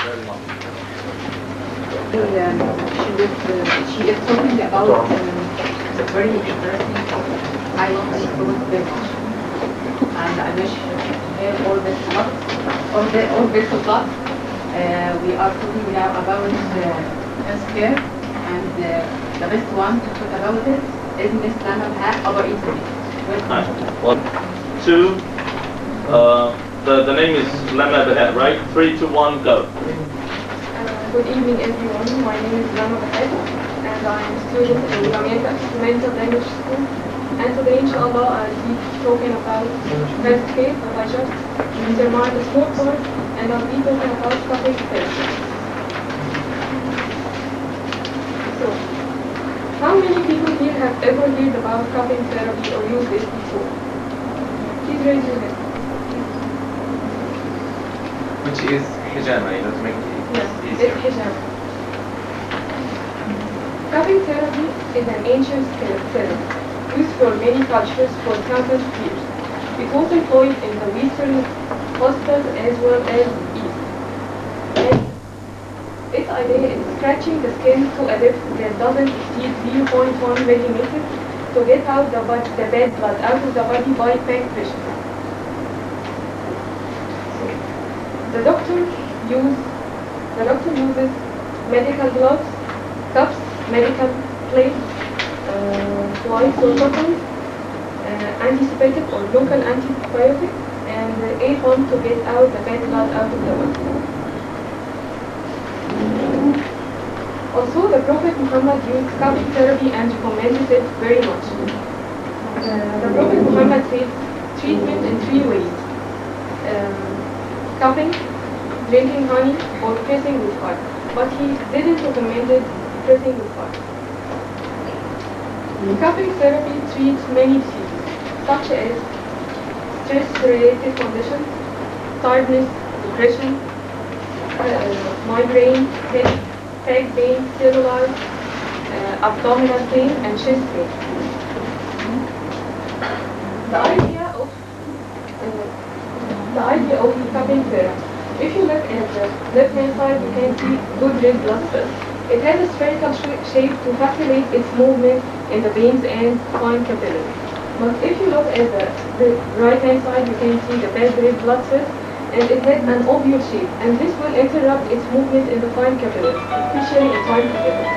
very much. She is talking about very interesting topic. I love this topic very much. And I wish her all this luck, all best of luck. We are talking now about healthcare, and the best one to talk about it is Miss Lama Baha, our interview. Welcome. 1, 2. The name is Lama Baha, right? 3, 2, 1, go. Good evening, everyone. My name is Lama Baha, and I am a student in Jamia Experimental Language School. And today, inshallah, I'll be talking about healthcare, but I just determined a small part, and I'll be talking about cupping therapy. So, how many people here have ever heard about cupping therapy or used it before? Please raise your hand. Which is hijama, you know, to make it Yes, easier. it's hijama. Cupping therapy is an ancient therapy used for many cultures for countless years. It was employed in the Western hospitals as well as East. And its idea is scratching the skin to a depth that doesn't exceed 0.1 millimeter to get out the bad blood out of the body by back pressure. The doctor uses medical gloves, cups, medical plates, flies or cottons, antiseptic or local antibiotic, and a pump to get out the bad blood out of the body. Also, the Prophet Muhammad used cupping therapy and recommended it very much. The Prophet Muhammad said treatment in 3 ways: cupping, drinking honey, or pressing with fire. But he didn't recommend pressing with fire. Cupping therapy treats many diseases, such as stress-related conditions, tiredness, depression, migraine, headache, back pain, cellulitis, abdominal pain, and chest pain. The idea of cupping therapy. If you look at the left-hand side, you can see good red blood cells. It has a spherical shape to facilitate its movement in the veins and fine capillaries. But if you look at the right-hand side, you can see the bad red blood cells, and it has an oval shape, and this will interrupt its movement in the fine capillaries, especially in fine capillaries.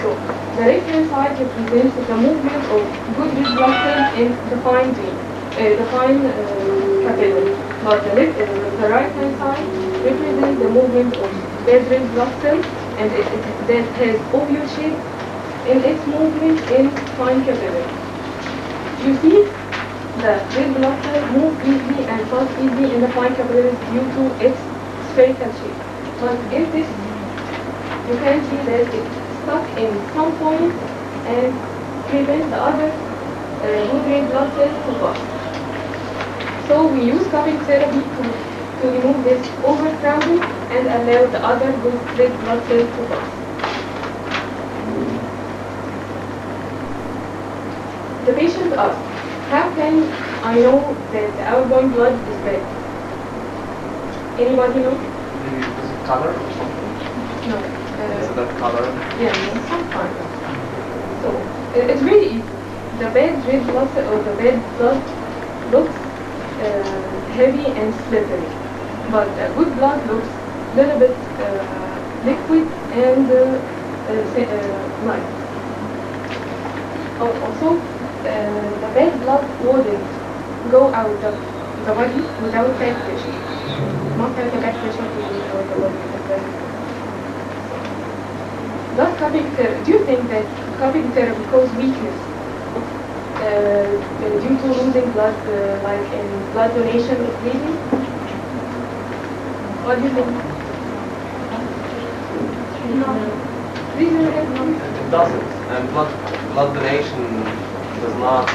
So, the right-hand side represents the movement of good red blood cells in the fine vein, capillary. But the right-hand side represents the movement of bad red blood cells, and that has oval shape in its movement in fine capillary. You see, the red blood cells move easily and pass easily in the fine capillaries due to its spherical shape. But in this, you can see that it's stuck in some points and prevents the other good red blood cells to pass. So we use cupping therapy to remove this overcrowding and allow the other good red blood cells to pass. The patient asks, how can I know that the outgoing blood is bad? Anybody know? Maybe is it color or something? No. Is it that color? Yeah, sometimes. So it's really easy. The bad red blood cell or the bad blood looks heavy and slippery, but good blood looks a little bit liquid and light. Also, the bad blood wouldn't go out of the body without back pressure. Not have the back pressure to go out the body. Does cupping therapy, do you think that cupping therapy causes weakness due to losing blood, like in blood donation or bleeding? What do you think? No. Reason is no. It doesn't. And blood donation does not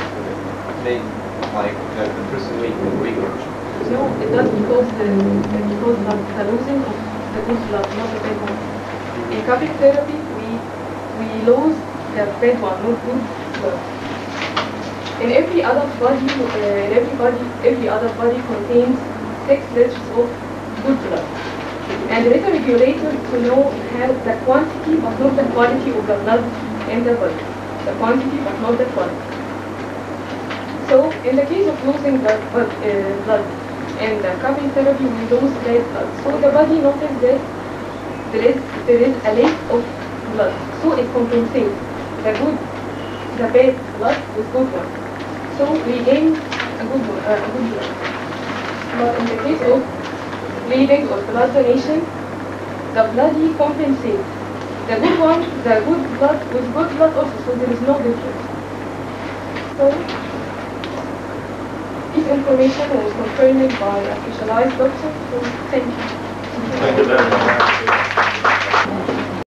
make like the person weaker. No, it does because the losing of the good blood, not the bad one. In cupping therapy, we lose the bad one, not good blood. In every other body, every other body contains 6 liters of good blood. and there is a regulator to know how the quantity but not the quality of the blood in the body. The quantity but not the quality. So in the case of losing the blood in the coping therapy, we lose red blood. So the body notices that there is a lack of blood. So it compensates the bad blood with good one. So we gain a good blood. But in the case of bleeding or blood donation, the bloody compensates the good one, the good blood with good blood also, so there is no difference. So this information was confirmed by a specialized doctor, so thank you. Thank you very much.